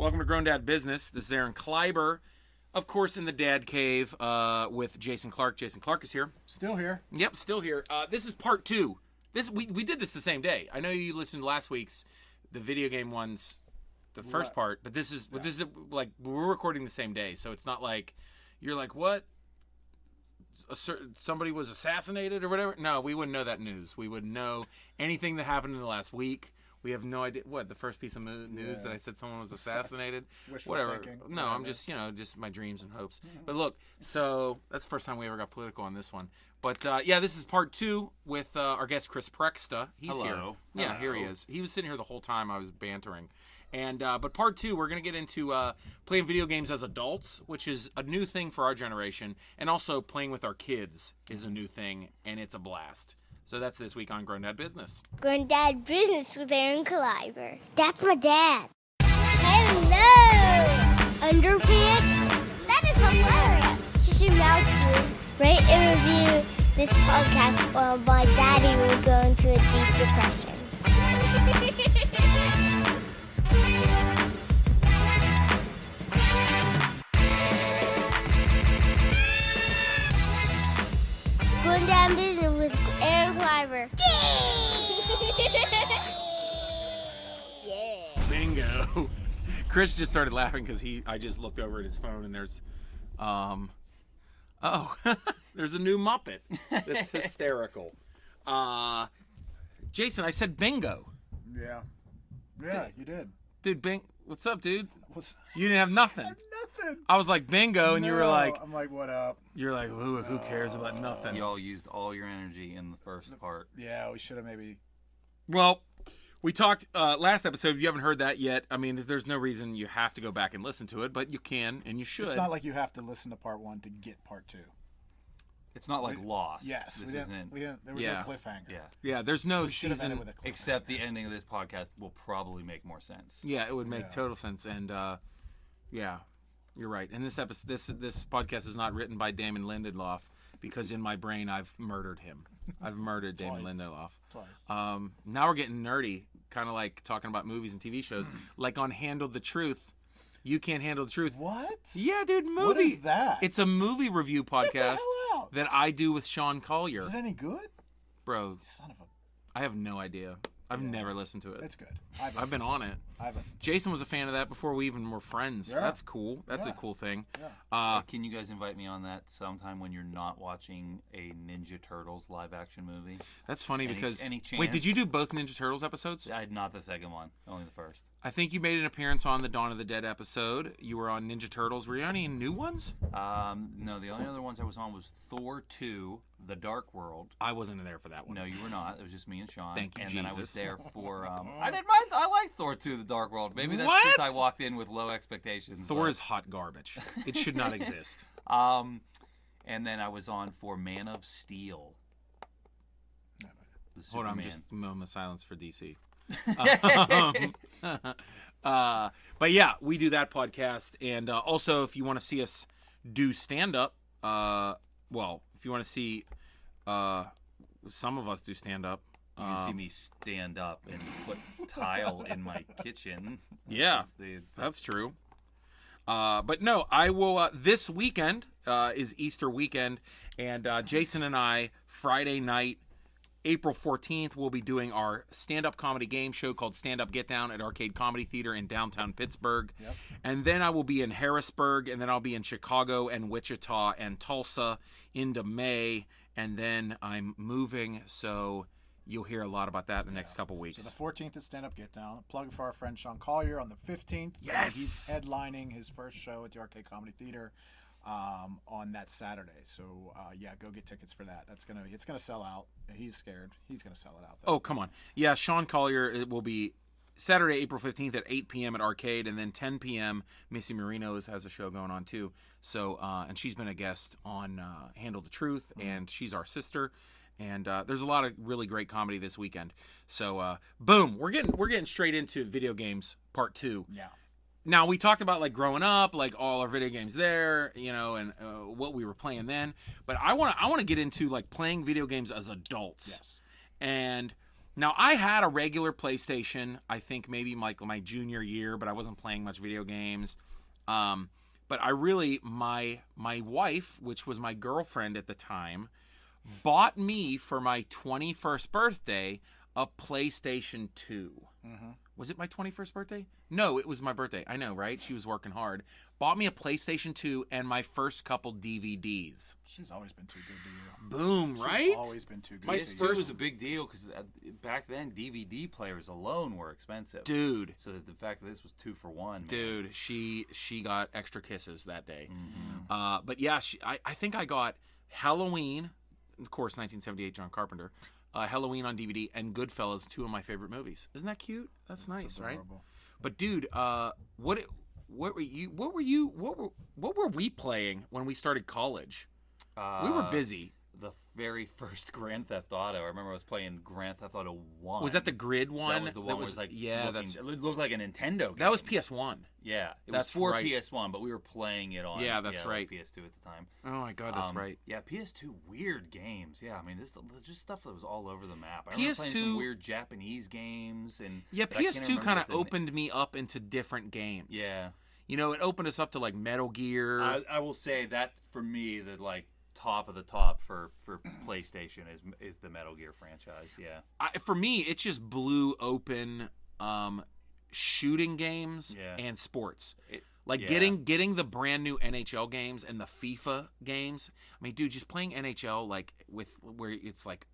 Welcome to Grown Dad Business. This is Aaron Kleiber, of course, in the Dad Cave with Jason Clark. Jason Clark is here. Still here. Yep, still here. This is part 2. We did this the same day. I know you listened to last week's, the video game ones, the first part, but this is like we're recording the same day, so it's not like you're like, what? Somebody was assassinated or whatever? No, we wouldn't know that news. We would know anything that happened in the last week. We have no idea. What, the first piece of news that I said someone was assassinated? Whatever. No, I'm just, just my dreams and hopes. But look, so that's the first time we ever got political on this one. But this is part 2 with our guest Chris Preksta. He's here. Yeah, here he is. He was sitting here the whole time I was bantering. And but part 2, we're going to get into playing video games as adults, which is a new thing for our generation. And also playing with our kids is a new thing, and it's a blast. So that's this week on Grown Dad Business. Grown Dad Business with Aaron Kleiber. That's my dad. Hello! Underpants? That is hilarious. Shut your mouth, dude. Rate and review this podcast or my daddy will go into a deep depression. Grown Dad Business with Aaron Kleiber. Yeah. Bingo. Chris just started laughing because I just looked over at his phone and there's there's a new Muppet. That's hysterical. Jason, I said bingo. Yeah, you did. Dude, what's up, dude? You didn't have nothing. I had nothing. I was like bingo, and you were like, I'm like, what up? You're like, who cares about nothing? Y'all used all your energy in the first part. Yeah, we should have maybe. Well, we talked last episode. If you haven't heard that yet, I mean, there's no reason you have to go back and listen to it, but you can and you should. It's not like you have to listen to part 1 to get part 2. It's not like Lost. Yes, this isn't. There was no cliffhanger. Yeah. There's no We should have ended season. with a cliffhanger. Except the ending of this podcast will probably make more sense. Yeah, it would make total sense, and yeah, you're right. And this podcast is not written by Damon Lindelof because in my brain I've murdered him. I've murdered Damon Lindelof. Twice. Now we're getting nerdy, kind of like talking about movies and TV shows, like on Handle the Truth. You Can't Handle the Truth. What? Yeah, dude, movie. What is that? It's a movie review podcast Get the hell out. that I do with Sean Collier. Is it any good? Bro, Son of a. I have no idea. I've never listened to it. It's good. I've been on it. I've listened. Jason was a fan of that before we even were friends. Yeah. That's cool. That's a Yeah. cool thing. Yeah. Can you guys invite me on that sometime when you're not watching a Ninja Turtles live action movie? That's funny Any- because any wait, did chance? you do both Ninja Turtles episodes? Not the second one, only the first. I think you made an appearance on the Dawn of the Dead episode. You were on Ninja Turtles. Were you on any new ones? No, the only other ones I was on was Thor 2, The Dark World. I wasn't there for that one. No, you were not. It was just me and Sean. Thank you, and then I was Jesus. there for. I like Thor 2, The Dark World. Maybe that's What? because I walked in with low expectations. Thor but- is hot garbage. It should not exist. And then I was on for Man of Steel. The Hold on, Superman. just a moment of silence for DC. But yeah, we do that podcast, and also if you want to see us do stand-up, if you want to see some of us do stand-up, You can see me stand up and put tile in my kitchen. Yeah, that's true. But no, I will. This weekend is Easter weekend, and Jason and I, Friday night, April 14th, we'll be doing our stand-up comedy game show called Stand Up Get Down at Arcade Comedy Theater in downtown Pittsburgh. Yep. And then I will be in Harrisburg, and then I'll be in Chicago and Wichita and Tulsa into May, and then I'm moving, so you'll hear a lot about that in the next couple weeks. So the 14th is Stand Up Get Down. Plug for our friend Sean Collier on the 15th. Yes! He's headlining his first show at the Arcade Comedy Theater on that Saturday. So go get tickets for that. It's gonna sell out. He's scared. He's gonna sell it out, though. Oh, come on. Yeah, Sean Collier, it will be Saturday, April 15th at 8 p.m. at Arcade, and then 10 p.m. Missy Marino has a show going on too. So, and she's been a guest on Handle the Truth, and she's our sister. And there's a lot of really great comedy this weekend. So, boom, we're getting straight into video games part 2. Yeah. Now, we talked about like growing up, like all our video games there, and what we were playing then. But I want to get into like playing video games as adults. Yes. And Now, I had a regular PlayStation, I think maybe my junior year, but I wasn't playing much video games. But I really, my wife, which was my girlfriend at the time, bought me for my 21st birthday a PlayStation 2. Mm-hmm. Was it my 21st birthday? No, it was my birthday. I know, right? She was working hard. Bought me a PlayStation 2 and my first couple DVDs. She's always been too good to you. Boom, right? She's always been too good My to you. first was a big deal because back then DVD players alone were expensive. Dude. So that the fact that this was 2 for 1. Man. Dude, she got extra kisses that day. Mm-hmm. But yeah, I think I got Halloween, of course, 1978, John Carpenter. Halloween on DVD and Goodfellas, 2 of my favorite movies. Isn't that cute? That's nice, right? But dude, what were we playing when we started college? We were busy. The very first Grand Theft Auto. I remember I was playing Grand Theft Auto 1. Was that the grid one? That was the one where it was like it looked like a Nintendo game. That was PS1. Yeah, That's was for right. PS1, but we were playing it on that's right. PS2 at the time. Oh my god, that's right. Yeah, PS2 weird games. Yeah, I mean this just stuff that was all over the map. I PS2 remember playing some weird Japanese games and PS2 kind of opened me up into different games. Yeah, you know, it opened us up to like Metal Gear. I will say that for me the top of the top for PlayStation is the Metal Gear franchise. Yeah, For me, it just blew open shooting games and sports. Getting the brand new NHL games and the FIFA games. I mean, dude, just playing NHL where it's like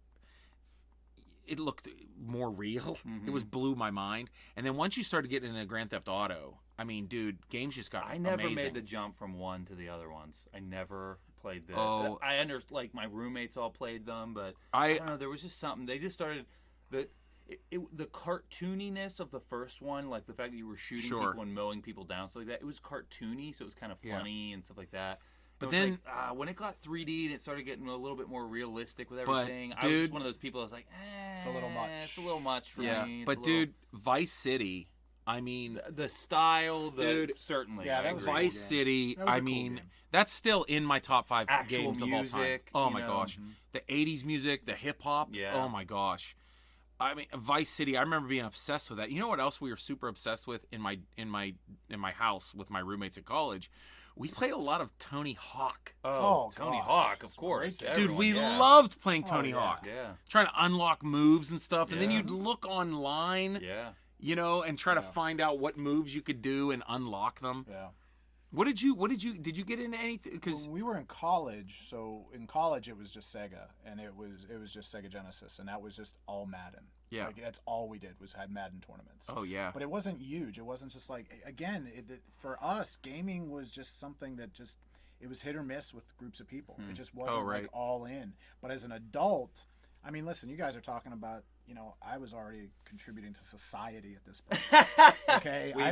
it looked more real. Mm-hmm. It blew my mind. And then once you started getting into Grand Theft Auto, I mean, dude, games just got amazing. I never made the jump from one to the other ones. I never played the. I understand, my roommates all played them, but I don't know. There was just something. They just started the cartooniness of the first one, like the fact that you were shooting people and mowing people down, stuff like that. It was cartoony, so it was kind of funny and stuff like that. But then when it got 3D and it started getting a little bit more realistic with everything, I was just one of those people. I was like, it's a little much. It's a little much for me. But dude, Vice City. I mean, the style, dude, certainly. Yeah, that was Vice City. I mean, that's still in my top 5 games of all time. Oh my gosh, the '80s music, the hip hop. Yeah. Oh my gosh. I mean, Vice City. I remember being obsessed with that. You know what else we were super obsessed with in my house with my roommates at college? We played a lot of Tony Hawk. Oh, Tony Hawk, of course. Dude, we loved playing Tony Hawk. Yeah. Trying to unlock moves and stuff, and then you'd look online. Yeah. You know, and try to find out what moves you could do and unlock them. Yeah. Did you get into anything? Because we were in college, so in college it was just Sega, and it was just Sega Genesis, and that was just all Madden. Yeah. Like, that's all we did was had Madden tournaments. Oh yeah. But it wasn't huge. It wasn't just like, again, for us, gaming was just something that it was hit or miss with groups of people. It just wasn't like all in. But as an adult, I mean, listen, you guys are talking about. You know, I was already contributing to society at this point. Okay, We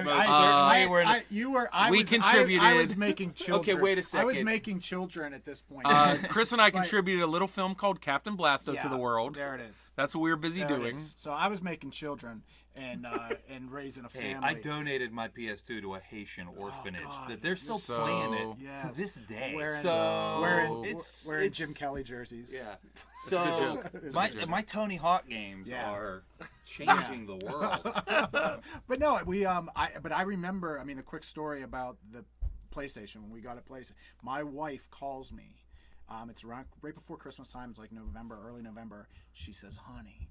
contributed. I was making children. Okay, wait a second. I was making children at this point. Chris and I contributed a little film called Captain Blasto to the world. There it is. That's what we were busy doing. So I was making children and raising a family. Hey, I donated my PS2 to a Haitian orphanage. That they're still playing it to this day. Wearing Jim Kelly jerseys. Yeah. So my Tony Hawk games are changing the world. But no, I remember. I mean, a quick story about the PlayStation when we got a PlayStation. My wife calls me. It's around right before Christmas time. It's like early November. She says, "Honey,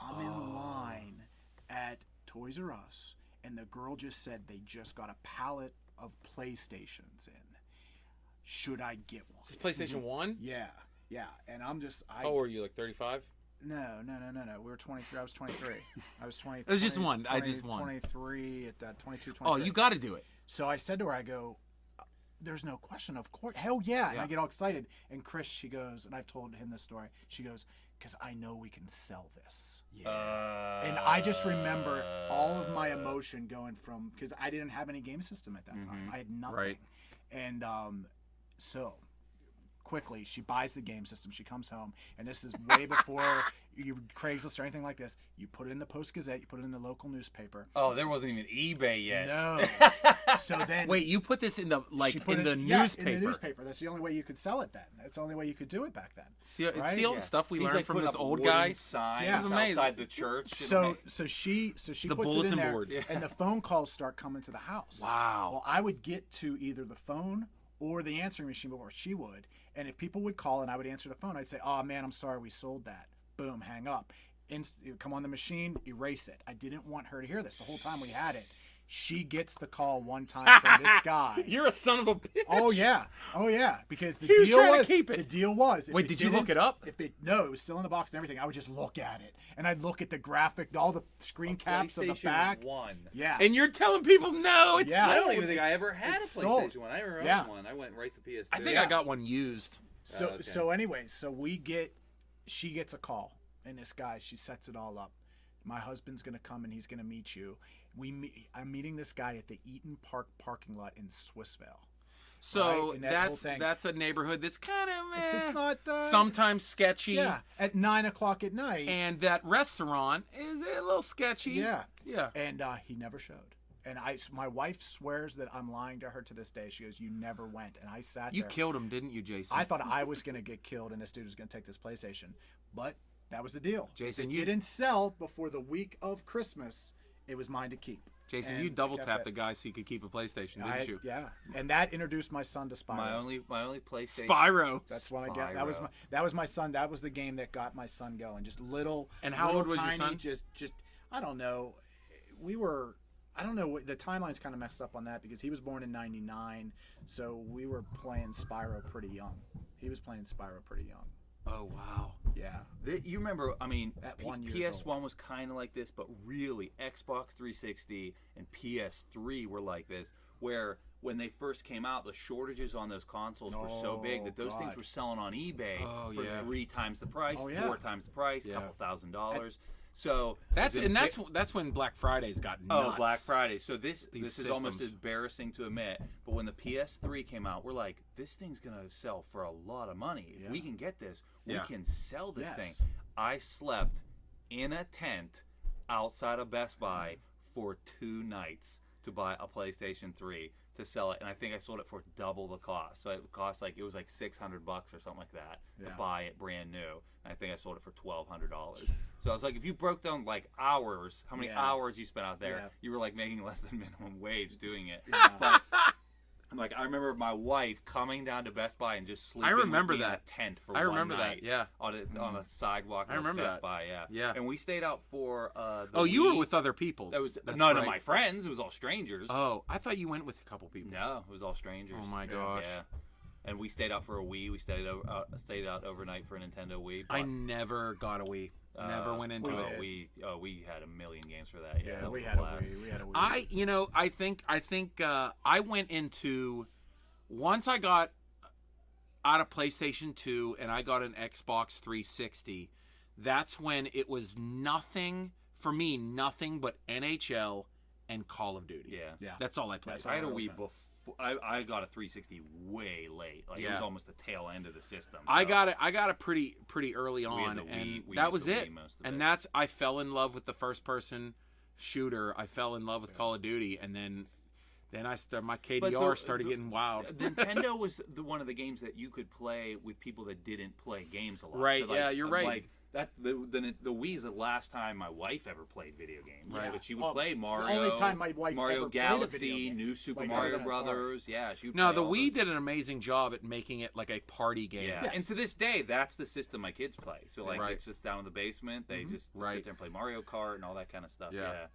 I'm in line at Toys R Us, and the girl just said they just got a pallet of PlayStations in. Should I get one?" Is this PlayStation 1? Yeah. And I'm just. How old were you? Like 35? No. We were 23. I was 23. I was 20. It was just one. I just won. 23 at that 22, 23. Oh, you got to do it. So I said to her, I go, "There's no question, of course. Hell yeah." And I get all excited. And Chris, she goes, and I've told him this story. She goes, "Because I know we can sell this." Yeah. And I just remember all of my emotion going from, because I didn't have any game system at that time. I had nothing. Right. And so quickly. She buys the game system. She comes home, and this is way before you Craigslist or anything like this. You put it in the Post-Gazette. You put it in the local newspaper. Oh, there wasn't even eBay yet. No. So then, wait, you put this in the newspaper? in the newspaper. That's the only way you could sell it then. That's the only way you could do it back then. See all the stuff we learned from this old guy. guy. Signs amazing. Outside the church. So she the puts bulletin it in there, board. and the phone calls start coming to the house. Wow. Well, I would get to either the phone or the answering machine before she would, and if people would call and I would answer the phone, I'd say, "Oh man, I'm sorry, we sold that." Boom, hang up. Come on the machine, erase it. I didn't want her to hear this the whole time we had it. She gets the call one time from this guy. You're a son of a bitch. Oh yeah, because the He was deal trying to was keep it. the deal was. Wait, did you look it up? No, it was still in the box and everything. I would just look at it, and I'd look at the graphic, all the screen caps of the back. 1. Yeah, And you're telling people no, it's Yeah. I don't sold. even think I ever had a it's sold. PlayStation 1. I never Yeah. owned one. I went right to PS2. I think I got one used. So okay. she gets a call, and this guy, she sets it all up. My husband's gonna come and he's gonna meet you. I'm meeting this guy at the Eaton Park parking lot in Swissvale. So Right? And that whole thing. that's a neighborhood that's kind of It's not sometimes sketchy. Yeah, at 9:00 at night. And that restaurant is a little sketchy. Yeah. Yeah. And he never showed. And my wife swears that I'm lying to her to this day. She goes, "You never went." And I sat You there. killed him, didn't you, Jason? I thought I was going to get killed and this dude was going to take this PlayStation. But that was the deal. Jason, if it didn't sell before the week of Christmas, it was mine to keep. Jason, And you double I kept tapped it. the guy so you could keep a PlayStation, didn't you? Yeah. And that introduced my son to Spyro. My only PlayStation. Spyro. That's what I got. That was my son. That was the game that got my son going. Just little. And how little old was your tiny, son? Just I don't know. I don't know. The timeline's kind of messed up on that because he was born in '99, so we were playing Spyro pretty young. He was playing Spyro pretty young. Oh, wow. Yeah. You remember, I mean, At 1 year PS1 was kind of like this, but really Xbox 360 and PS3 were like this, where when they first came out, the shortages on those consoles were so big that those things were selling on eBay for 3 times the price, 4 times the price, couple $1,000s. So that's when Black Fridays got nuts. Oh, Black Friday. So this These is almost systems. embarrassing to admit, but when the PS3 came out, we're like, this thing's gonna sell for a lot of money. If we can get this, we can sell this thing. I slept in a tent outside of Best Buy for 2 nights to buy a PlayStation 3 to sell it, and I think I sold it for double the cost. So it cost it was like $600 or something like that to buy it brand new. And I think I sold it for $1,200. So I was like, if you broke down like hours, how many hours you spent out there, you were like making less than minimum wage doing it. But I'm like, I remember my wife coming down to Best Buy and just sleeping in a tent for one night. On a sidewalk at Best Buy, Yeah. And we stayed out for you were with other people. That was That's none right. of my friends. It was all strangers. Oh, I thought you went with a couple people. No, it was all strangers. Oh my gosh. Yeah. And we stayed out for a Wii. We stayed out overnight for a Nintendo Wii. I never got a Wii. Never went into it. We had a million games for that. Yeah, we was had a blast. We had a Wii. I think I went into once I got out of PlayStation 2 and I got an Xbox 360. That's when it was nothing but NHL and Call of Duty. Yeah. That's all I played. I had a Wii before. I got a 360 way late. Like it was almost the tail end of the system. So. I got it pretty early on, the Wii. and We that used was the it. Wii most of And it. I fell in love with the first person shooter. I fell in love with Call of Duty, and then my KDR started getting wild. Nintendo was one of the games that you could play with people that didn't play games a lot. Right? So Yeah, you're right. Like that, the Wii is the last time my wife ever played video games. Right. But she would play Mario. It's the only time my wife Mario ever played a Galaxy, video game. New Super Like, Mario Atari. Brothers. Yeah, she would No, play the all Wii those. did an amazing job at making it like a party game. Yeah, Yes. and to this day, that's the system my kids play. So like, Right. it's just down in the basement. They just Right. sit there and play Mario Kart and all that kind of stuff. Yeah. Yeah.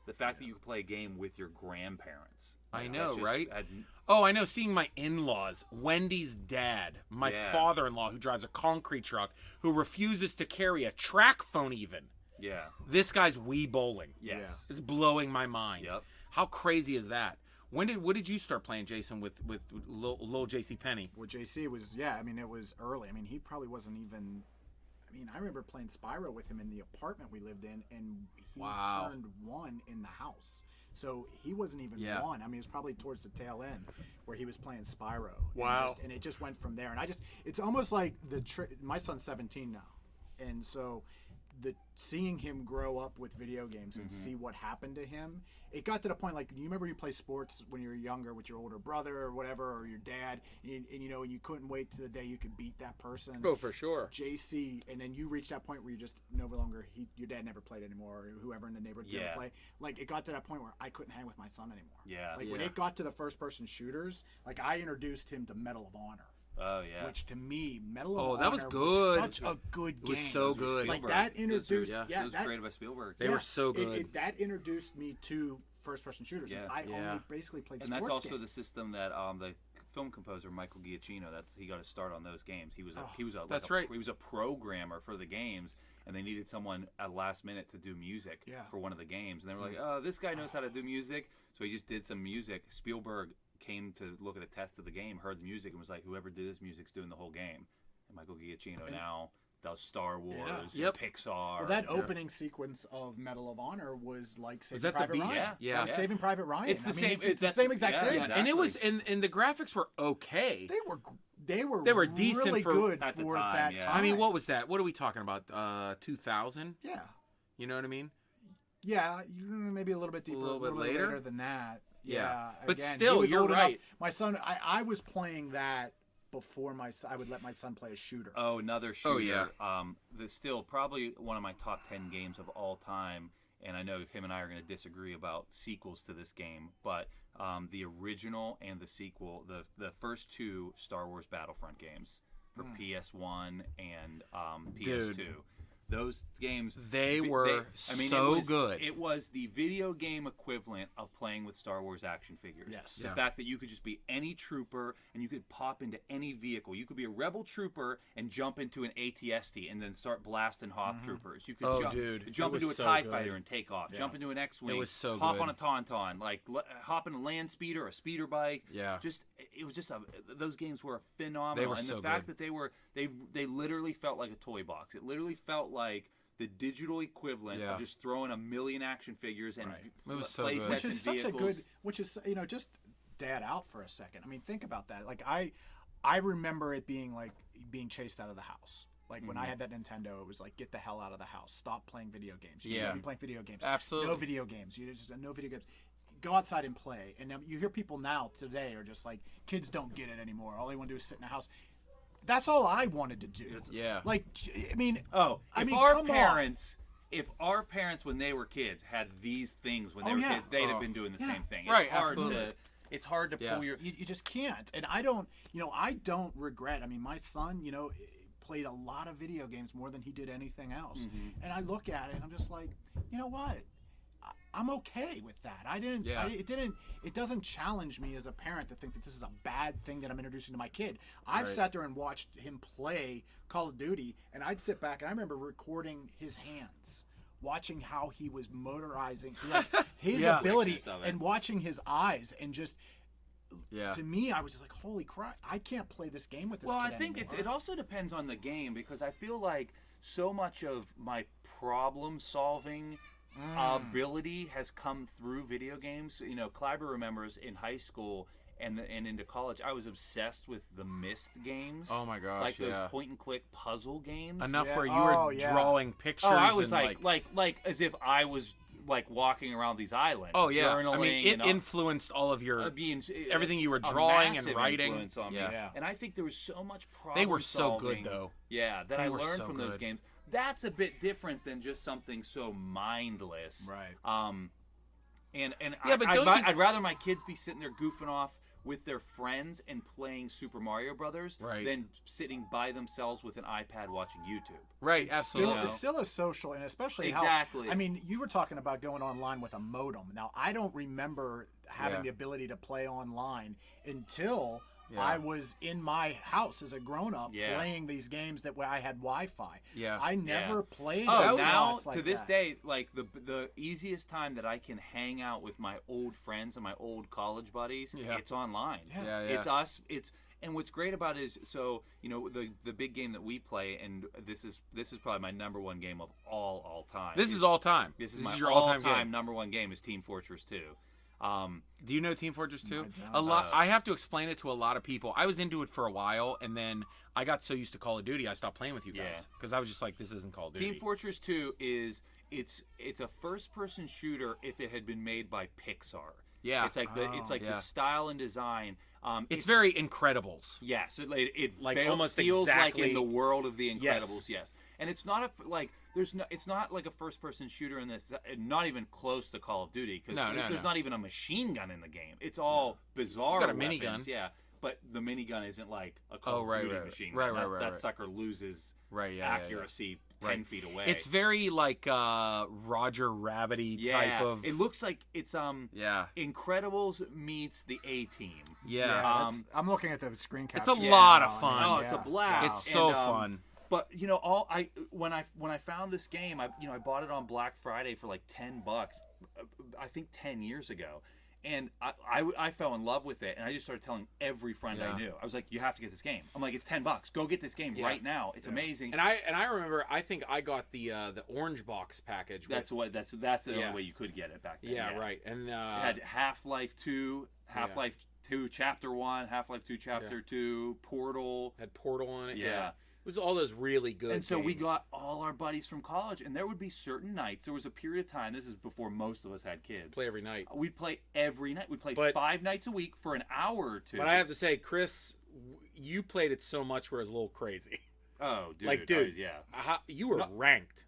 The fact that you could play a game with your grandparents. I That know, just right? had- Oh, I know. Seeing my in-laws, Wendy's dad, my father-in-law who drives a concrete truck, who refuses to carry a track phone even. Yeah. This guy's Wii bowling. Yes. It's blowing my mind. Yep. How crazy is that? What did you start playing, Jason, with Lil JC Penny? Well, JC was, it was early. I mean, he probably wasn't even, mean, I remember playing Spyro with him in the apartment we lived in, and he turned 1 in the house. So he wasn't even 1. I mean, it was probably towards the tail end where he was playing Spyro. Wow. And it just went from there. And it's almost like my son's 17 now. And so seeing him grow up with video games and see what happened to him, it got to the point, like, you remember you play sports when you were younger with your older brother or whatever, or your dad, and you couldn't wait to the day you could beat that person. Oh, for sure. JC, and then you reached that point where you just no longer, your dad never played anymore, or whoever in the neighborhood didn't play. Like, it got to that point where I couldn't hang with my son anymore. Yeah. Like, when it got to the first-person shooters, like, I introduced him to Medal of Honor. Oh yeah. Which to me, Medal of Honor that was good. Such a good game. It was so good. Like that introduced. It was created by Spielberg. They were so good. That introduced me to first-person shooters. Yeah. I only basically played and sports that's also games. the system that the film composer Michael Giacchino. He got to start on those games. He was a programmer for the games, and they needed someone at last minute to do music for one of the games. And they were like, "Oh, this guy knows how to do music," so he just did some music. Spielberg came to look at a test of the game, heard the music, and was like, "Whoever did this music's doing the whole game." And Michael Giacchino now does Star Wars, and Pixar. Well, that opening sequence of Medal of Honor was like Saving that Private the Ryan. Yeah. That was Saving Private Ryan. It's the same. It's the same exact thing. Yeah. Exactly. And it was, and the graphics were okay. They were really decent for good at the for time, that yeah. time. I mean, what was that? What are we talking about? 2000? Yeah. You know what I mean? Yeah, maybe a little bit deeper, A little bit later than that. Yeah. Again, But he still, was you're old right. enough. My son, I was playing that before I would let my son play a shooter. Oh, another shooter. Oh, yeah. That's still probably one of my top 10 games of all time. And I know him and I are going to disagree about sequels to this game, but the original and the sequel, the first two Star Wars Battlefront games for PS1 and PS2. Dude. Those games, They were so good. It was the video game equivalent of playing with Star Wars action figures. Yes. The fact that you could just be any trooper and you could pop into any vehicle. You could be a rebel trooper and jump into an AT-ST and then start blasting Hoth troopers. You could jump into a TIE fighter and take off. Jump into an X-Wing. It was so hop good. on a Tauntaun. Like hop in a land speeder, a speeder bike. Yeah. It was just those games were phenomenal. They were and so the fact good. that they literally felt like a toy box. It literally felt like the digital equivalent of just throwing a million action figures and It was so play good. sets Which is and such vehicles. which is, just dad out for a second. I mean, think about that. Like I remember it being like being chased out of the house. Like when I had that Nintendo, it was like, get the hell out of the house. Stop playing video games. You shouldn't be playing video games. Absolutely. No video games. You just no video games. Go outside and play. And you hear people now today are just like, kids don't get it anymore. All they want to do is sit in the house. That's all I wanted to do. Yeah. Like, I mean, if our parents when they were kids had these things when they were kids, they'd have been doing the same thing. Right, It's hard to pull your. You just can't. And I don't regret. I mean, my son, played a lot of video games more than he did anything else. And I look at it and I'm just like, you know what? I'm okay with that. It doesn't challenge me as a parent to think that this is a bad thing that I'm introducing to my kid. I've sat there and watched him play Call of Duty, and I'd sit back and I remember recording his hands, watching how he was motorizing, his ability, and watching his eyes, and just to me, I was just like, holy crap, I can't play this game with this kid I think anymore. it also depends on the game, because I feel like so much of my problem solving ability has come through video games. Kleiber remembers in high school and into college, I was obsessed with the Myst games. Oh my gosh, like those point and click puzzle games. Enough where you were drawing pictures. I was and like as if I was like walking around these islands. Oh yeah, journaling. I mean, it influenced all of your everything you were drawing and writing. On me. And I think there was so much problem. They were so solving, good though. Yeah, that I learned from those good. games. That's a bit different than just something so mindless. Right. I'd rather my kids be sitting there goofing off with their friends and playing Super Mario Brothers than sitting by themselves with an iPad watching YouTube. Right, absolutely. It's still a social, and especially exactly. I mean, you were talking about going online with a modem. Now, I don't remember having the ability to play online until I was in my house as a grown-up playing these games where I had Wi-Fi. Yeah. I never played. Now to this day, like the easiest time that I can hang out with my old friends and my old college buddies, it's online. Yeah. It's us. And what's great about it is, so the big game that we play, and this is probably my number one game of all time. This is all time. This is my your all-time number one game is Team Fortress 2. Do you know Team Fortress 2? I don't. I have to explain it to a lot of people. I was into it for a while, and then I got so used to Call of Duty, I stopped playing with you guys because I was just like, this isn't Call of Duty. Team Fortress 2 is it's a first-person shooter if it had been made by Pixar. Yeah, it's like the style and design. It's very Incredibles. Yes, it like feels almost like in the world of the Incredibles. Yes. Yes, and it's not it's not like a first-person shooter in this. Not even close to Call of Duty because there's not even a machine gun in the game. It's all bizarre. You got a weapons, minigun. Yeah, but the minigun isn't like a Call of Duty machine gun. That sucker loses accuracy 10 feet away. It's very like Roger Rabbit-y type of. It looks like it's Incredibles meets the A-Team. Yeah. I'm looking at the screen capture. It's a lot of fun. Oh, it's a blast. It's so fun. But when I found this game, I bought it on Black Friday for like $10. I think 10 years ago. And I fell in love with it, and I just started telling every friend I knew. I was like, "You have to get this game." I'm like, "It's $10. Go get this game right now. It's amazing." And I remember, I think I got the orange box package. That's the only way you could get it back then. Yeah, right. And it had Half-Life 2, Half-Life 2 Chapter 1, Half-Life 2 Chapter 2, Portal. Had Portal on it. Yeah. It was all those really good And so games. we got all our buddies from college, and there would be certain nights. There was a period of time, this is before most of us had kids. Play every night. We'd play every night. We'd play 5 nights a week for an hour or two. But I have to say, Chris, you played it so much where it was a little crazy. Oh, dude. Like, dude. Yeah. You were ranked.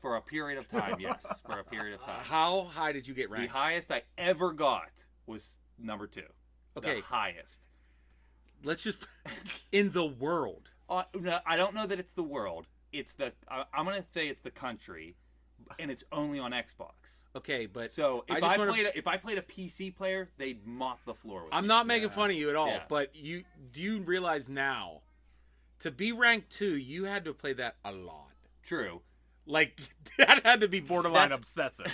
For a period of time, yes. For a period of time. How high did you get ranked? The highest I ever got was number 2. Okay. The highest. Let's just... in the world. No, I don't know that it's the world. It's I'm going to say it's the country, and it's only on Xbox. Okay, but so if I played a PC player, they'd mop the floor with me. I'm not making fun of you at all, but do you realize now, to be ranked 2, you had to play that a lot. True. Like, that had to be borderline obsessive.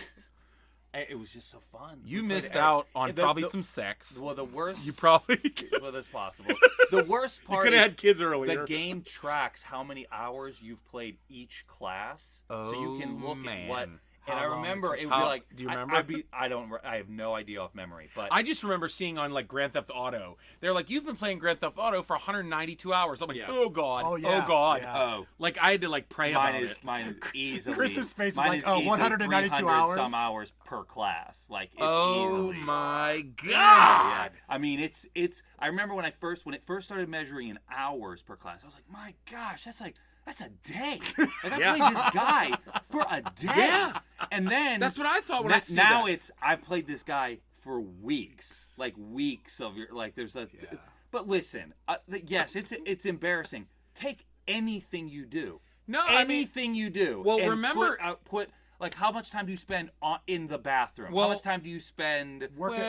It was just so fun. You missed out on probably some sex. Well, the worst... You probably... well, that's possible. The worst part you could have had kids earlier. The game tracks how many hours you've played each class. Oh, so you can look at what... And How I long remember it would be like... Do you remember? I have no idea off memory, but... I just remember seeing on, like, Grand Theft Auto. They're like, you've been playing Grand Theft Auto for 192 hours. I'm like, oh, God. Oh, yeah. Oh, God. Yeah. Oh. Like, I had to, like, pray about it. Mine is easily... Chris's face was mine like, is 192 hours? some hours per class. Like, it's oh, easily... my God. Yeah. I mean, it's... I remember when it first started measuring in hours per class, I was like, my gosh, that's a day. Like, I played this guy for a day. Yeah. And then... That's what I thought when I see now that. I've played this guy for weeks. Like, weeks of your... Like, there's a... Yeah. But listen, yes, it's embarrassing. Take anything you do. No, anything you do. Well, and remember... Put like, how much time do you spend in the bathroom? Well, how much time do you spend working?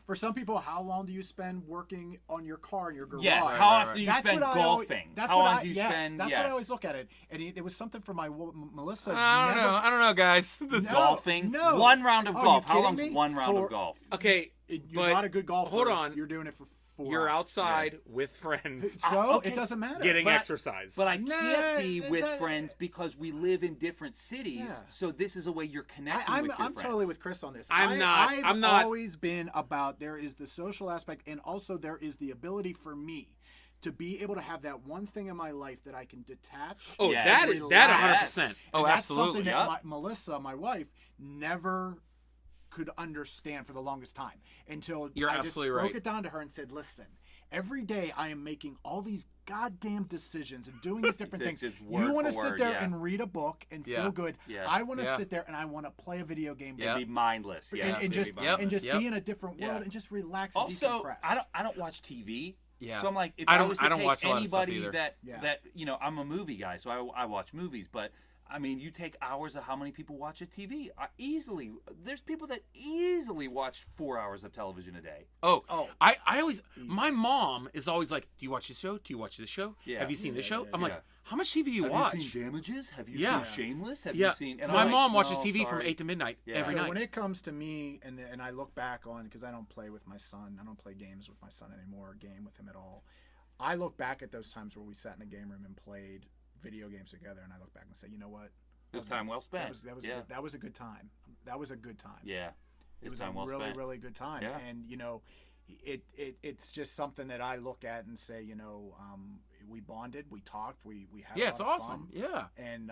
For some people, how long do you spend working on your car in your garage? Yes. How often do you spend golfing? How long do you spend? That's what I always look at it. And it was something for my Melissa. I don't know, guys. Golfing. No. One round of golf. How long's me? one round of golf? Okay, you're not a good golfer. Hold on. You're doing it for 4 You're hours. outside with friends. So it doesn't matter. Getting exercise. But I can't be with friends because we live in different cities. Yeah. So this is a way you're connecting with your friends. I'm totally with Chris on this. I'm I've not always been about there is the social aspect and also there is the ability for me to be able to have that one thing in my life that I can detach. Oh, that is that 100%. Oh, that's absolutely. Something that Melissa, my wife, never could understand for the longest time until I just broke it down to her and said, listen, every day I am making all these goddamn decisions and doing these different things. You want to sit there and read a book and feel good. Yeah. I want to sit there and I want to play a video game. And be mindless. And just be in a different world and just relax and decompress. I don't watch TV. Yeah. So I'm like, if I was to take watch anybody that I'm a movie guy, so I watch movies, but I mean, you take hours of how many people watch a TV. Easily. There's people that easily watch 4 hours of television a day. Oh. I always, my mom is always like, do you watch this show? Do you watch this show? Yeah. Have you seen this show? I'm like, how much TV do you watch? Have you seen Damages? Have you seen Shameless? Have you seen... And my mom watches TV from 8 to midnight every night. When it comes to me, and I look back on, because I don't play with my son. I don't play games with my son anymore, or game with him at all. I look back at those times where we sat in a game room and played video games together, and I look back and say, you know what? It was time well spent. That was a good time. That was a good time. Yeah. It was a really, really good time. Yeah. And, you know, it's just something that I look at and say, you know, we bonded, we talked, we had a lot it's of awesome. fun. Yeah. And,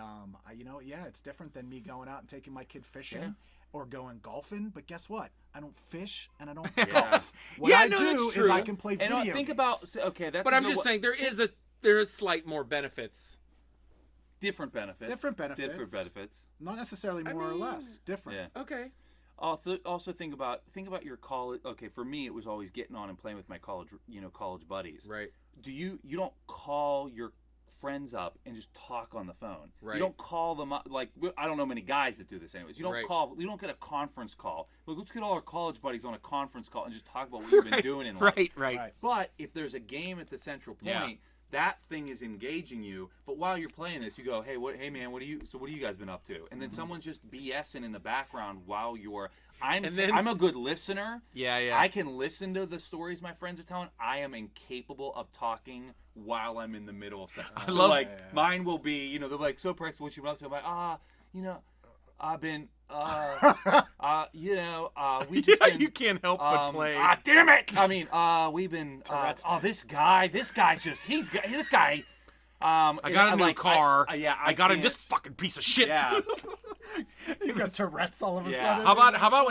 it's different than me going out and taking my kid fishing or going golfing. But guess what? I don't fish and I don't golf. What I do is I can play video games. Think about, okay, that's... But I'm just saying, there is slight more benefits. Different benefits. Not necessarily more or less. Different. Yeah. Okay. Also think about your college. Okay, for me it was always getting on and playing with my college buddies. Right. You don't call your friends up and just talk on the phone. Right. You don't call them up, like, I don't know many guys that do this anyways. You don't you don't get a conference call. Look, let's get all our college buddies on a conference call and just talk about what you've been doing in life. Right. But if there's a game at the central point, that thing is engaging you. But while you're playing this, you go, hey man, what have you guys been up to? And then someone's just BSing in the background while you're... I'm a good listener. Yeah. I can listen to the stories my friends are telling. I am incapable of talking while I'm in the middle of something. Mine will be, they'll be like, so Preksta, what you been up to? I'm like, I've been, we just been, you can't help but play. Damn it! I mean, we've been, this guy just, this guy, I got a new car. I got in this fucking piece of shit. Yeah. You got Tourette's all of a sudden. How about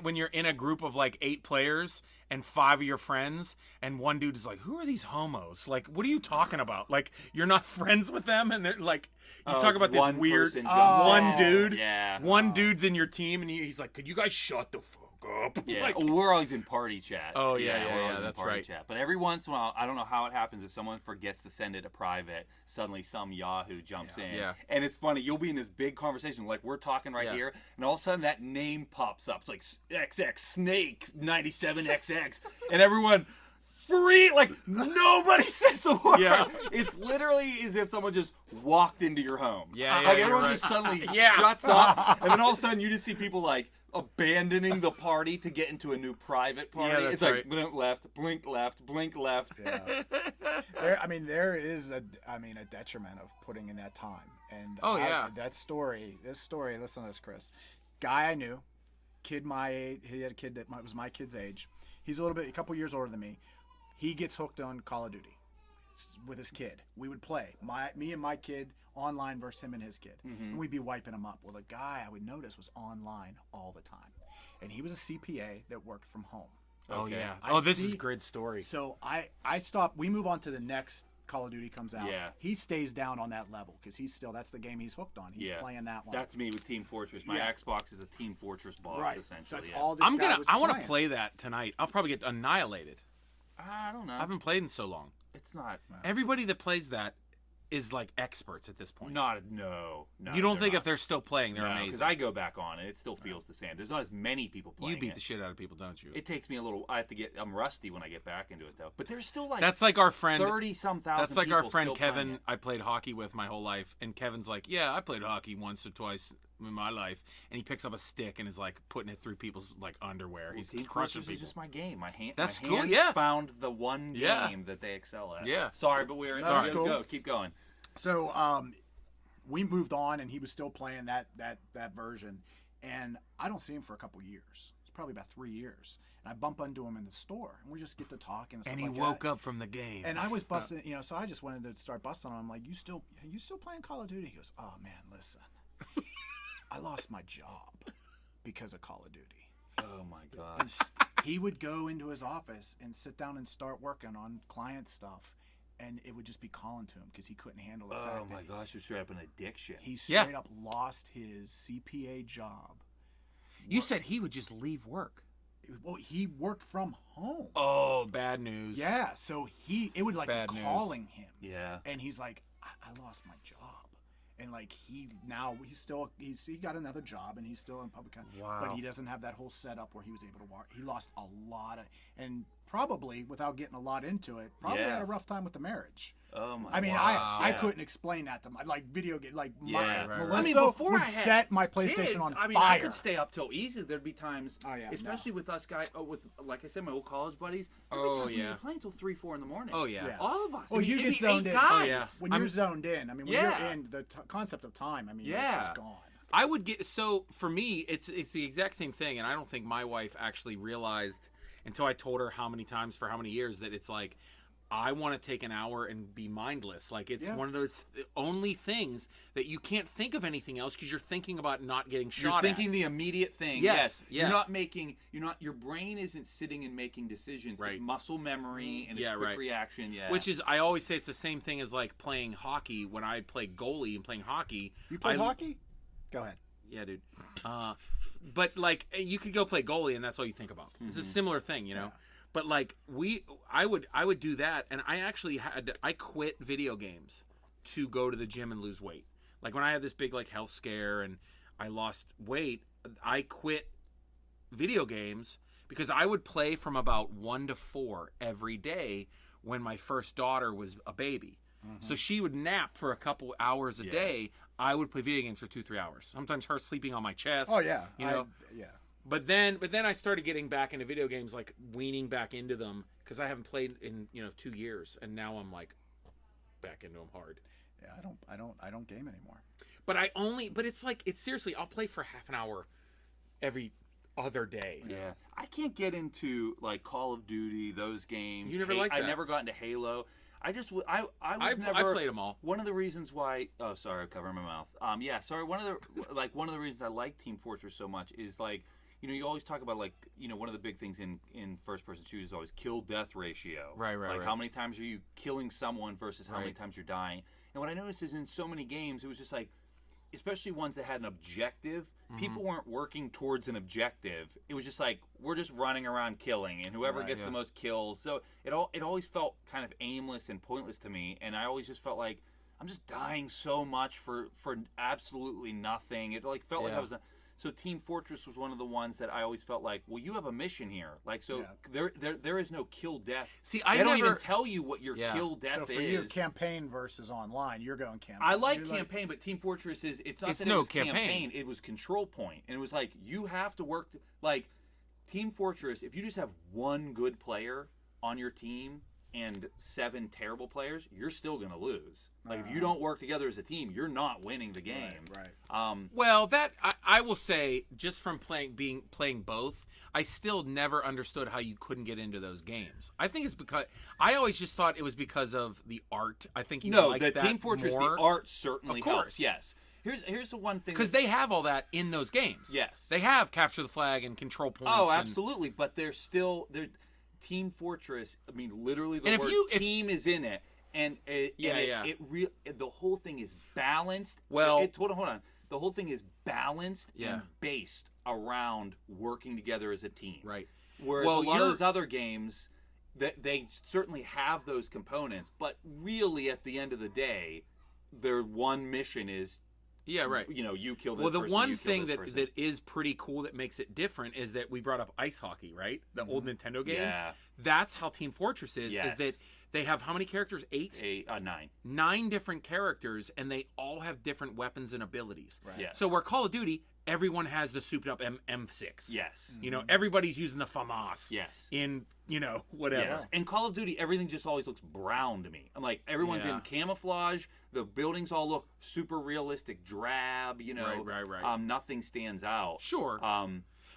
when you're in a group of like 8 players and 5 of your friends, and one dude is like, "Who are these homos? Like, what are you talking about? Like, you're not friends with them?" And they're like, you talk about this weird one dude. Yeah. One dude's in your team, and he's like, "Could you guys shut the fuck up?" Yeah. Like, we're always in party chat. Oh yeah, that's right. Chat. But every once in a while, I don't know how it happens. If someone forgets to send it to private, suddenly some Yahoo jumps in. Yeah. And it's funny. You'll be in this big conversation, like we're talking right here, and all of a sudden that name pops up. It's like XX Snake 97XX, and everyone like nobody says a word. Yeah. It's literally as if someone just walked into your home. Yeah. Like everyone just suddenly shuts up, and then all of a sudden you just see people like abandoning the party to get into a new private party. Yeah, that's it's like right. blink left, blink left. Yeah. There is a detriment of putting in that time. And this story, listen to this, Chris. Guy I knew, kid my age, he had a kid that was my kid's age. He's a couple years older than me. He gets hooked on Call of Duty with his kid. We would play, me and my kid, online versus him and his kid. And we'd be wiping him up. Well, the guy I would notice was online all the time. And he was a CPA that worked from home. Oh, yeah. This is a great story. So I stopped. We move on to the next Call of Duty comes out. Yeah. He stays down on that level because that's the game he's hooked on. He's playing that one. That's me with Team Fortress. My Xbox is a Team Fortress box, essentially. So that's all this I want to play that tonight. I'll probably get annihilated. I don't know. I haven't played in so long. It's not. Everybody that plays that is like experts at this point. No. You don't think if they're still playing, they're amazing? Because I go back on and it still feels the same. There's not as many people playing. You beat the shit out of people, don't you? It takes me a little. I'm rusty when I get back into it though. But there's still like that's like our friend 30-some thousand. That's like our friend Kevin. It. I played hockey with my whole life, and Kevin's like, "Yeah, I played hockey once or twice in my life," and he picks up a stick and is like putting it through people's like underwear. He's crushing people. Is just my game. My hand. That's my cool. hands Yeah. Found the one game that they excel at. Yeah. Sorry, but we're sorry. Cool. Go. Keep going. So we moved on, and he was still playing that version, and I don't see him for a couple years. It's probably about 3 years, and I bump into him in the store, and we just get to talking. And he woke up from the game, and I was busting, so I just wanted to start busting on him. I'm like, you still playing Call of Duty? He goes, oh man, listen, I lost my job because of Call of Duty. Oh my god! And he would go into his office and sit down and start working on client stuff. And it would just be calling to him because he couldn't handle the fact that... Oh, my gosh, you're straight up an addiction. He straight up lost his CPA job. You said he would just leave work. Well, he worked from home. Oh, bad news. Yeah, so it would like bad calling him. Yeah. And he's like, I lost my job. And like he got another job and he's still in public, wow. but he doesn't have that whole setup where he was able to walk. He lost a lot of, and probably without getting a lot into it, probably had a rough time with the marriage. Oh my! I mean, wow. I couldn't explain that to my video game. Like Melissa I mean, before would I had set my PlayStation kids, on I mean, fire. I could stay up till easy. There'd be times, especially with us guys, with like I said, my old college buddies. There'd be times when we were playing till 3, 4 in the morning. Oh yeah. All of us. Well, you get zoned in. Guys. Oh, yeah. When you're zoned in, I mean, when you're in, the concept of time, I mean, it's just gone. I would get for me, it's the exact same thing, and I don't think my wife actually realized until I told her how many times for how many years that it's like, I want to take an hour and be mindless. Like it's one of those only things that you can't think of anything else because you're thinking about not getting shot. You're thinking the immediate thing. Yes. You're not making. Your brain isn't sitting and making decisions. Right. It's muscle memory and it's quick reaction. Yeah. Which is, I always say it's the same thing as like playing hockey. When I play goalie and playing hockey, you play hockey? Go ahead. Yeah, dude. But like you could go play goalie and that's all you think about. Mm-hmm. It's a similar thing, you know. Yeah. But like I would do that, and I quit video games to go to the gym and lose weight. Like when I had this big like health scare and I lost weight, I quit video games because I would play from about 1 to 4 every day when my first daughter was a baby. Mm-hmm. So she would nap for a couple hours a day. I would play video games for 2-3 hours. Sometimes her sleeping on my chest. Oh yeah, you know. But then I started getting back into video games, like weaning back into them because I haven't played in 2 years, and now I'm like back into them hard. Yeah, I don't game anymore. But it's seriously, I'll play for half an hour every other day. Yeah, I can't get into like Call of Duty, those games. You never liked that? I never got into Halo. I played them all. One of the reasons why, sorry, I'm covering my mouth. One of the reasons I like Team Fortress so much is like, you always talk about like, one of the big things in first-person shooters is always kill-death ratio. Right. Like how many times are you killing someone versus how many times you're dying. And what I noticed is in so many games, it was just like, especially ones that had an objective, people weren't working towards an objective. It was just like, we're just running around killing, and whoever gets the most kills. So it always felt kind of aimless and pointless to me, and I always just felt like, I'm just dying so much for absolutely nothing. It like felt like I was... So Team Fortress was one of the ones that I always felt like, well, you have a mission here. Like, so there is no kill death. See, they don't even tell you what your kill death is. So for you, campaign versus online, you're going campaign. I like campaign, but Team Fortress it's not that it was campaign. It was control point. And it was like, you have to work, like, Team Fortress, if you just have one good player on your team and 7 terrible players, you're still going to lose. Like, if you don't work together as a team, you're not winning the game. Right. Well, that I will say, just from playing both, I still never understood how you couldn't get into those games. I think it's because I always just thought it was because of the art. I think the Team Fortress, more. The art certainly of course. helps. Yes. Here's the one thing, because they have all that in those games. Yes, they have capture the flag and control points. Oh, absolutely. But they're Team Fortress. I mean, literally, the word team is in it, and the whole thing is balanced. Well, hold on. The whole thing is balanced and based around working together as a team. Right. Whereas a lot of those other games, that they certainly have those components, but really, at the end of the day, their one mission is. Yeah, right. You kill this person. Well, the one thing that is pretty cool that makes it different is that we brought up ice hockey, right? The old Nintendo game. Yeah. That's how Team Fortress is that they have how many characters? 8? 9. 9 different characters, and they all have different weapons and abilities. Right. Yes. So where Call of Duty, everyone has the souped up M6. Yes. Everybody's using the FAMAS. Yes. In, whatever. Yes. And Call of Duty, everything just always looks brown to me. I'm like, everyone's in camouflage. The buildings all look super realistic, drab, Right. Nothing stands out. Sure.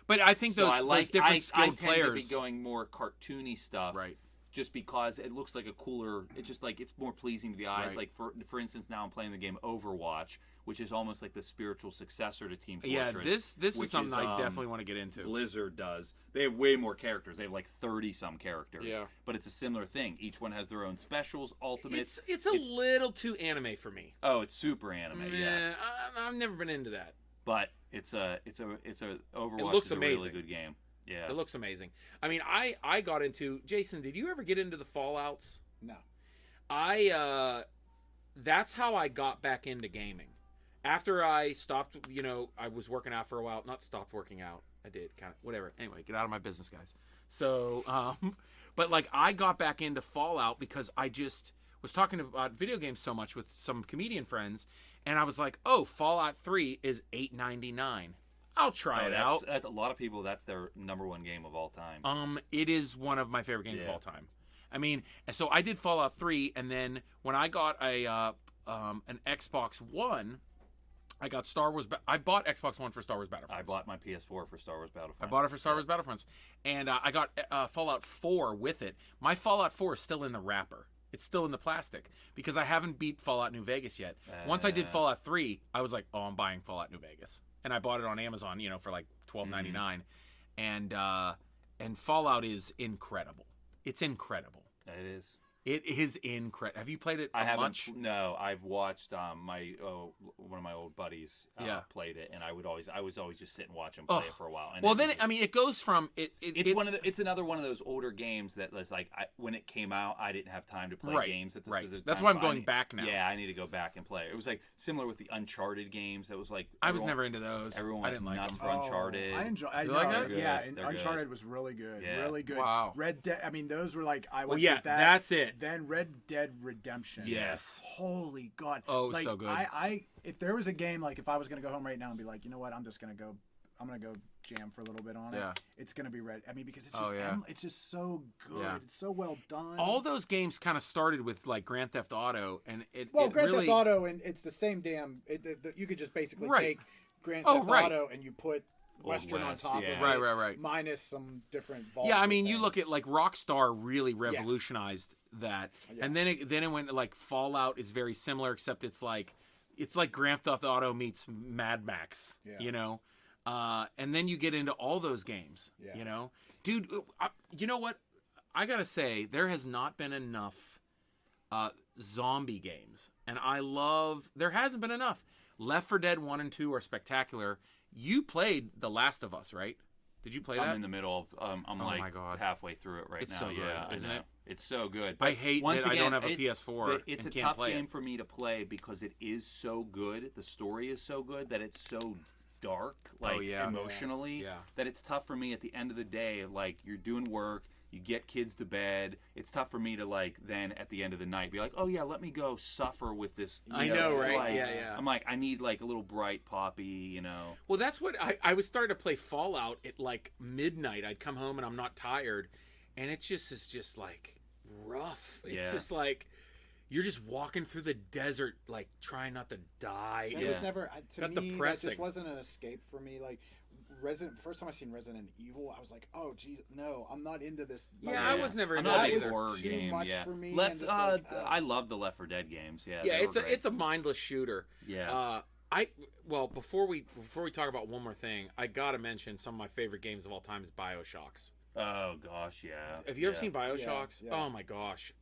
But I think those different skilled players. I tend to be going more cartoony stuff. Right. Just because it looks like a cooler, it's just like it's more pleasing to the eyes. Right. Like for instance, now I'm playing the game Overwatch, which is almost like the spiritual successor to Team Fortress. Yeah, this is something I definitely want to get into. Blizzard does. They have way more characters. They have like 30-some characters. Yeah. But it's a similar thing. Each one has their own specials, ultimates. It's a little too anime for me. Oh, it's super anime. Yeah. I've never been into that. But it's a Overwatch. It looks is a amazing. really good game. Yeah. It looks amazing. I mean, I got into... Jason, did you ever get into the Fallouts? No. That's how I got back into gaming. after I stopped, I was working out for a while. Not stopped working out. I did kind of whatever. Anyway, get out of my business, guys. So, but like I got back into Fallout because I just was talking about video games so much with some comedian friends, and I was like, oh, Fallout 3 is $8.99. I'll try it out. That's a lot of people. That's their number one game of all time. It is one of my favorite games of all time. I mean, so I did Fallout 3, and then when I got an Xbox One, I got Star Wars. I bought Xbox One for Star Wars Battlefronts. I bought my PS4 for Star Wars Battlefronts. I bought it for Star Wars Battlefronts, and I got Fallout 4 with it. My Fallout 4 is still in the wrapper. It's still in the plastic because I haven't beat Fallout New Vegas yet. Once I did Fallout 3, I was like, oh, I'm buying Fallout New Vegas. And I bought it on Amazon, for like $12.99. And Fallout is incredible. It's incredible. It is. It is incredible. Have you played it I haven't. much? No, I've watched one of my old buddies played it, and I was always just sit and watch him play it for a while. And it goes from it's another one of those older games that was like when it came out, I didn't have time to play games at the specific That's time, why I'm going back now. Yeah, I need to go back and play. It was like similar with the Uncharted games. That was like I was never into those. Everyone I didn't like nuts them. for Uncharted. I enjoy. You like that? Yeah, and They're Uncharted good. was really good. Yeah. Really good. Wow. Red Dead. I mean, those were like I went yeah, with that. that's it. Then Red Dead Redemption. Yes. Holy God. Oh, it was so good. I if there was a game like if I was gonna go home right now and be like, you know what, I'm gonna go jam for a little bit on it. It's gonna be Red. I mean, because it's just it's just so good. Yeah. It's so well done. All those games kind of started with like Grand Theft Auto, and Grand really... Theft Auto, and it's the same damn. You could just basically take Grand Theft Auto and you put Western on top of it, right, minus some different. Yeah, I mean, you look at like Rockstar really revolutionized that, and then it went like Fallout is very similar, except it's like Grand Theft Auto meets Mad Max, and then you get into all those games, dude. You know what? I gotta say, there has not been enough zombie games, and there hasn't been enough. Left 4 Dead 1 and 2 are spectacular. You played The Last of Us, right? Did you play that? I'm in the middle of. I'm my God. halfway through it right it's now. So good, yeah, isn't it? It's so good. But I hate that I don't have a PS4. It's and a can't tough play game it. for me to play because it is so good. The story is so good that it's so dark, emotionally, that it's tough for me at the end of the day. Like you're doing work. You get kids to bed. It's tough for me to then at the end of the night be like, oh yeah, let me go suffer with this. I know, right? Yeah. I'm like, I need like a little bright poppy, Well, that's what I was starting to play Fallout at like midnight. I'd come home and I'm not tired, and it's just like rough. It's just like you're just walking through the desert, like trying not to die. It was never to got me. depressing. That just wasn't an escape for me. Like. First time I seen Resident Evil, I was like, "Oh, geez, no, I'm not into this." I was never into that that either. either. Horror too game, much for me. I love the Left 4 Dead games. Yeah, it's a mindless shooter. Yeah. Before we talk about one more thing, I gotta mention some of my favorite games of all time is BioShocks. Oh gosh, yeah. Have you ever seen BioShocks? Yeah. Oh my gosh,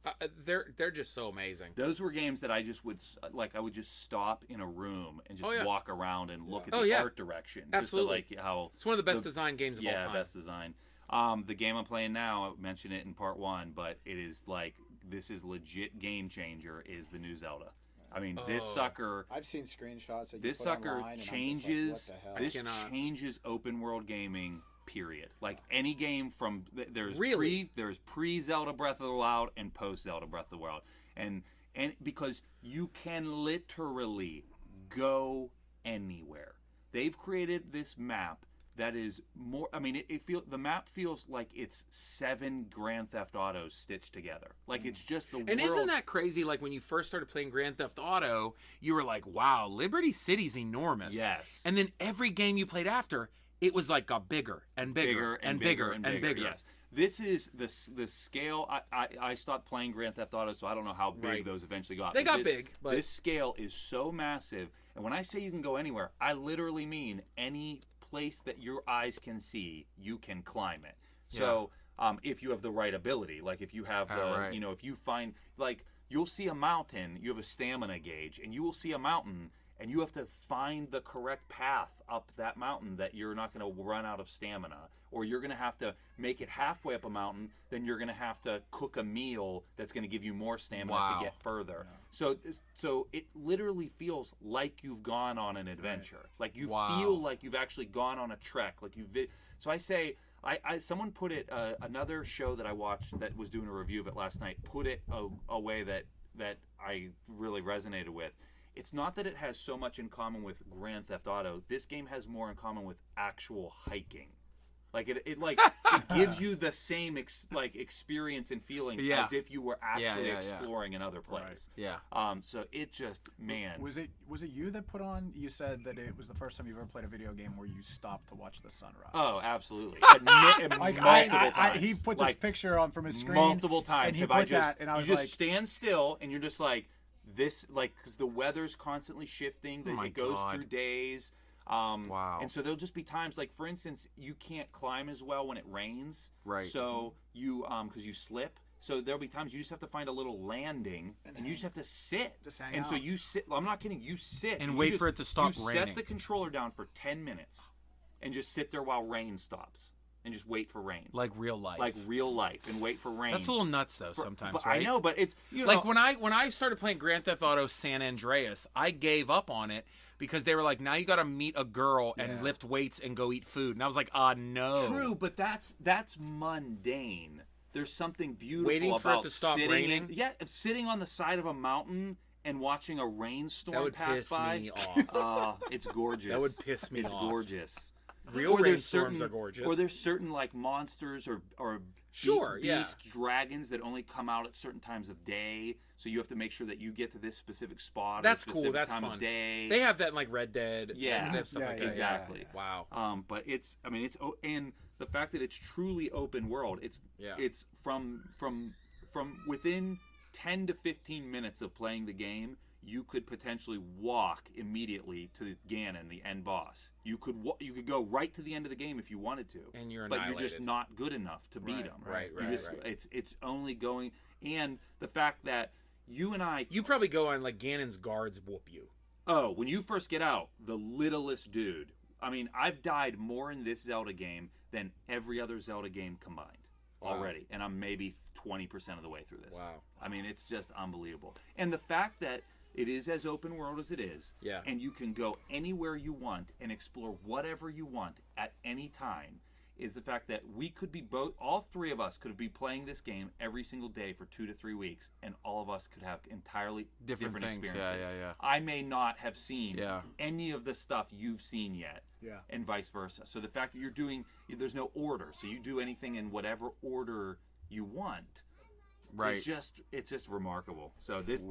they're just so amazing. Those were games that I just would I would just stop in a room and just walk around and look at the art direction. Absolutely, just to, how it's one of the best designed games of all time. Yeah, best design. The game I'm playing now, I mentioned it in part 1, but it is this is legit game changer. Is the new Zelda. I mean, this sucker. I've seen screenshots. That this sucker changes. And I'm just like, what the hell? Changes open world gaming. Period. Like any game from there's pre Zelda Breath of the Wild and post Zelda Breath of the Wild, and because you can literally go anywhere. They've created this map that is more. I mean, the map feels like it's 7 Grand Theft Autos stitched together. Like it's just the. And isn't that crazy? Like when you first started playing Grand Theft Auto, you were like, "Wow, Liberty City's enormous." Yes. And then every game you played after. It was like got bigger and bigger and bigger and bigger. Yes, this is the scale. I stopped playing Grand Theft Auto, so I don't know how big those eventually got. They got big, but this scale is so massive. And when I say you can go anywhere, I literally mean any place that your eyes can see, you can climb it. So if you have the right ability, like if you have if you find you'll see a mountain, you have a stamina gauge, and you will see a mountain. and you have to find the correct path up that mountain that you're not going to run out of stamina, or you're going to have to make it halfway up a mountain, then you're going to have to cook a meal that's going to give you more stamina to get further. Yeah. So it literally feels like you've gone on an adventure. Like you feel like you've actually gone on a trek. Like so I say, someone put it, another show that I watched that was doing a review of it last night, put it a way that I really resonated with. It's not that it has so much in common with Grand Theft Auto. This game has more in common with actual hiking. Like it gives you the same experience and feeling as if you were actually exploring another place. Right. Yeah. So it just, man. Was it you that put on? You said that it was the first time you've ever played a video game where you stopped to watch the sunrise. Oh, absolutely. He put this picture on from his screen multiple times. And he put that, and I was you just stand still, and you're just like this, like because the weather's constantly shifting. It goes through days. And so there'll just be times, like for instance, you can't climb as well when it rains. Right. So you, because you slip. So there'll be times you just have to find a little landing, and you just have to sit. Just hang and out. so you sit. I'm not kidding. You sit and wait for it to stop raining. You set the controller down for 10 minutes, and just sit there while rain stops, and just wait for rain. Like real life. And wait for rain. That's a little nuts though sometimes, but right? I know, but it's like when I started playing Grand Theft Auto San Andreas, I gave up on it. Because they were like, now you got to meet a girl and lift weights and go eat food. And I was like, no. True, but that's mundane. There's something beautiful waiting about for it to stop raining. Sitting on the side of a mountain and watching a rainstorm pass by. That would piss me off. It's gorgeous. That would piss me off. It's gorgeous. Real rainstorms are gorgeous. Or there's certain like monsters or beast dragons that only come out at certain times of day. So you have to make sure that you get to this specific spot. That's at a specific cool. That's time fun. Of day. They have that in like Red Dead. Yeah, they have stuff like that. Exactly. Yeah. Wow. But it's and the fact that it's truly open world. It's from within 10 to 15 minutes of playing the game, you could potentially walk immediately to Ganon, the end boss. You could go right to the end of the game if you wanted to, and you're but you're just not good enough to beat him. Right. It's only going, and the fact that you probably go on like Ganon's guards whoop you. Oh, when you first get out, the littlest dude. I mean, I've died more in this Zelda game than every other Zelda game combined already, and I'm maybe 20% of the way through this. Wow. I mean, it's just unbelievable. And the fact that it is as open world as it is, and you can go anywhere you want and explore whatever you want at any time, is the fact that we could be all three of us could be playing this game every single day for 2 to 3 weeks, and all of us could have entirely different experiences. Yeah. I may not have seen any of the stuff you've seen yet, and vice versa. So the fact that there's no order, so you do anything in whatever order you want. Right. It's just remarkable. So this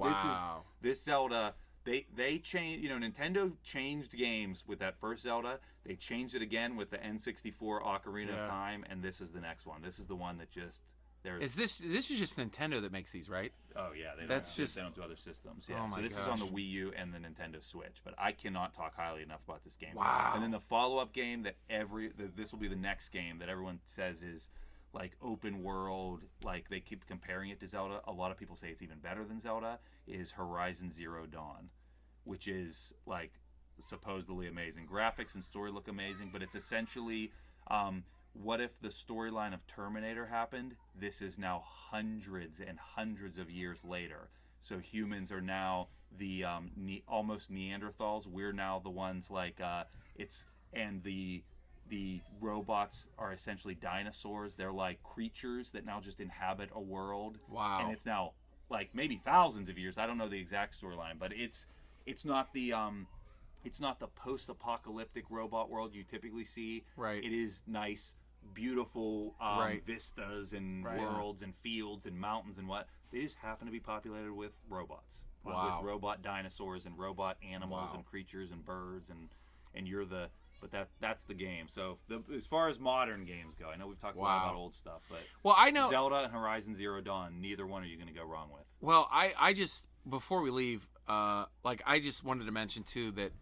Zelda, they changed, Nintendo changed games with that first Zelda. They changed it again with the N64 Ocarina of Time, and this is the next one. This is the one that just This is just Nintendo that makes these, right? Oh yeah, they don't do other systems. Yeah. Oh my so this gosh. is on the Wii U and the Nintendo Switch, but I cannot talk highly enough about this game. Wow. And then the follow-up game this will be the next game that everyone says is like open world, like they keep comparing it to Zelda. A lot of people say it's even better than Zelda, is Horizon Zero Dawn, which is like supposedly amazing. Graphics and story look amazing, but it's essentially what if the storyline of Terminator happened? This is now hundreds and hundreds of years later. So humans are now the almost Neanderthals. We're now the ones like the robots are essentially dinosaurs. They're like creatures that now just inhabit a world. Wow. And it's now like maybe thousands of years. I don't know the exact storyline, but it's not the post-apocalyptic robot world you typically see. Right. It is nice, beautiful vistas and worlds and fields and mountains and what. They just happen to be populated with robots. Wow. With robot dinosaurs and robot animals and creatures and birds and you're the. But that's the game. So as far as modern games go, I know we've talked a lot about old stuff, but I know Zelda and Horizon Zero Dawn, neither one are you going to go wrong with. Well, I just before we leave, I just wanted to mention too that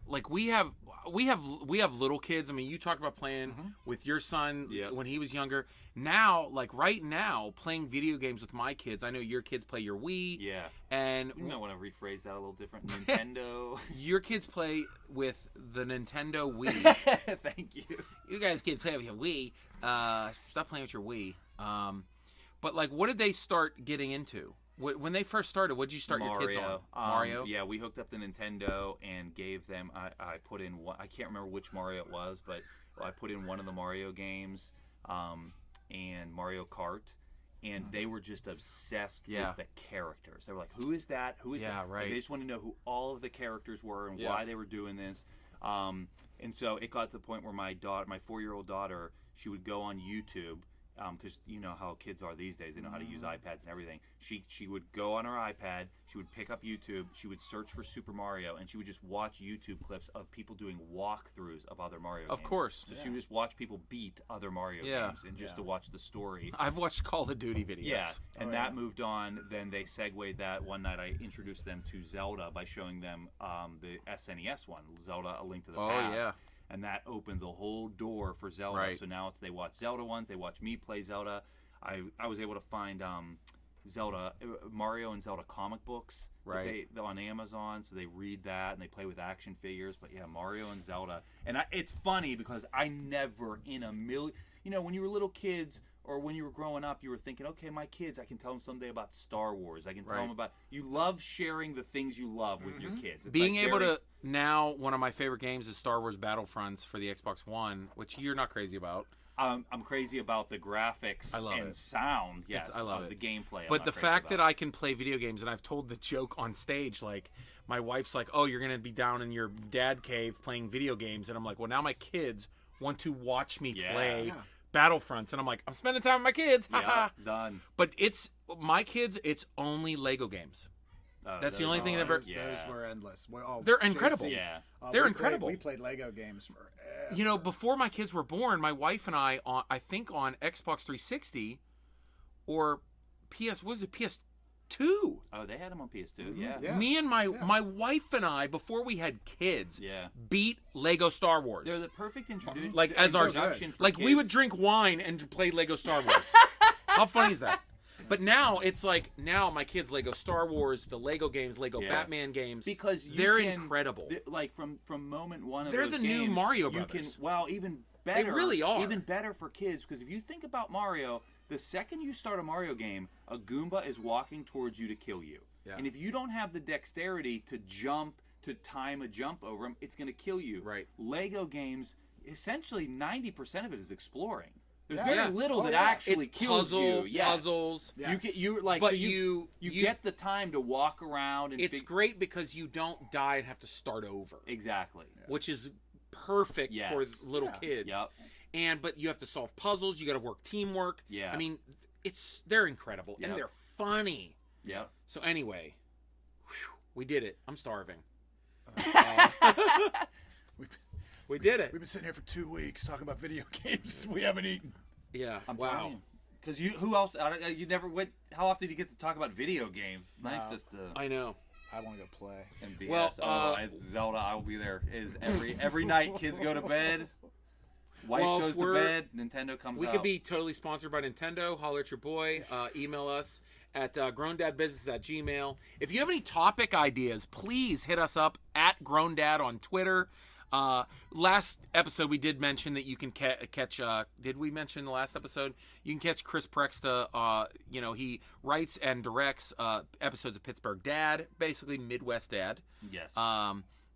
like we have little kids. I mean, you talked about playing with your son when he was younger. Now, like right now, playing video games with my kids. I know your kids play your Wii. Yeah. And you might want to rephrase that a little different. Nintendo. Your kids play with the Nintendo Wii. Thank you. You guys kids play with your Wii. Stop playing with your Wii. But like, what did they start getting into? When they first started, what did you start your kids on? Mario? Yeah, we hooked up the Nintendo and gave them, I put in one, I can't remember which Mario it was, but I put in one of the Mario games and Mario Kart, and they were just obsessed with the characters. They were like, who is that? Who is that? Yeah, right. And they just wanted to know who all of the characters were and why they were doing this. And so it got to the point where my 4-year-old daughter, she would go on YouTube, because you know how kids are these days. They know how to use iPads and everything. She would go on her iPad. She would pick up YouTube. She would search for Super Mario, and she would just watch YouTube clips of people doing walkthroughs of other Mario games. Of course. So she would just watch people beat other Mario games and just to watch the story. I've watched Call of Duty videos. Yeah, and that moved on. Then they segued that. One night I introduced them to Zelda by showing them the SNES one, Zelda: A Link to the Past. Yeah. And that opened the whole door for Zelda. Right. So now they watch Zelda ones. They watch me play Zelda. I was able to find Zelda, Mario and Zelda comic books on Amazon. So they read that and they play with action figures. But yeah, Mario and Zelda. And it's funny because I never in a million, when you were little kids or when you were growing up, you were thinking, okay, my kids, I can tell them someday about Star Wars. I can tell them about, you love sharing the things you love with your kids. It's being able to, now one of my favorite games is Star Wars Battlefronts for the Xbox One, which you're not crazy about. I'm crazy about the graphics and sound, I love the gameplay. But the fact that I can play video games, and I've told the joke on stage, like, my wife's like, oh, you're going to be down in your dad cave playing video games. And I'm like, well, now my kids want to watch me play Battlefronts. And I'm like, I'm spending time with my kids. Yeah, done. But my kids, it's only Lego games. That's the only thing that ever. Those were endless. They're incredible. Yeah, they're incredible. We played Lego games forever. Before my kids were born, my wife and I think on Xbox 360 or PS2. Oh, they had them on PS2. Yeah. Me and my wife and I, before we had kids, beat Lego Star Wars. They're the perfect introduction. Like as our introduction for like kids. We would drink wine and play Lego Star Wars. How funny is that? But now it's like my kids Lego Star Wars, the Lego games, Lego Batman games, because they're incredible. Like from moment one of they're those the games, new Mario Brothers. Even better. They really are. Even better for kids, because if you think about Mario, the second you start a Mario game, a Goomba is walking towards you to kill you. Yeah. And if you don't have the dexterity to time a jump over him, it's going to kill you. Right. Lego games, essentially 90% of it is exploring. There's very little that actually kills you. Yes. Puzzles. Yes. You get the time to walk around. And it's great because you don't die and have to start over. Exactly. Which is perfect for little kids. Yep. But you have to solve puzzles. You got to work teamwork. Yeah. I mean, they're incredible and they're funny. Yeah. So anyway, we did it. I'm starving. We did it. We've been sitting here for 2 weeks talking about video games. We haven't eaten. Yeah. Wow. Because who else? You never went. How often do you get to talk about video games? Nice just to. I know. I want to go play. And BS. It's Zelda. I will be there. Is every night kids go to bed. Wife goes to bed. Nintendo comes out. We could be totally sponsored by Nintendo. Holler at your boy. Email us at growndadbusiness@gmail.com. If you have any topic ideas, please hit us up at growndad on Twitter. Last episode we did mention that you can catch did we mention the last episode? You can catch Chris Preksta. He writes and directs episodes of Pittsburgh Dad, basically Midwest Dad. Yes.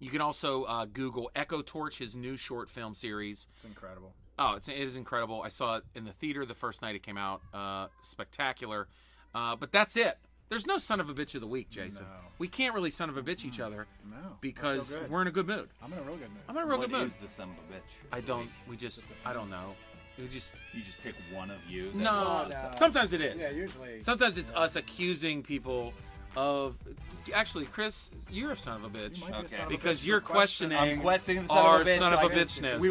You can also Google Echo Torch, his new short film series. It's incredible. Oh, it is incredible. I saw it in the theater the first night it came out. Spectacular. But that's it. There's no son of a bitch of the week, Jason. No. We can't really son of a bitch each other. No. Because we're in a good mood. I'm in a real good mood. I'm in a real good mood. What is the son of a bitch? I don't know. You just pick one of you. No. Sometimes it is. Yeah, usually. Sometimes it's us accusing people of. Actually, Chris, you're a son of a bitch. Okay. Because you're questioning. I'm questioning the our son of a bitchness.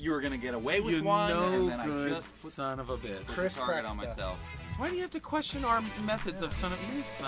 You were gonna get away with one, and then I just put son of a bitch. Chris target on myself. Why do you have to question our methods of son of a bitch?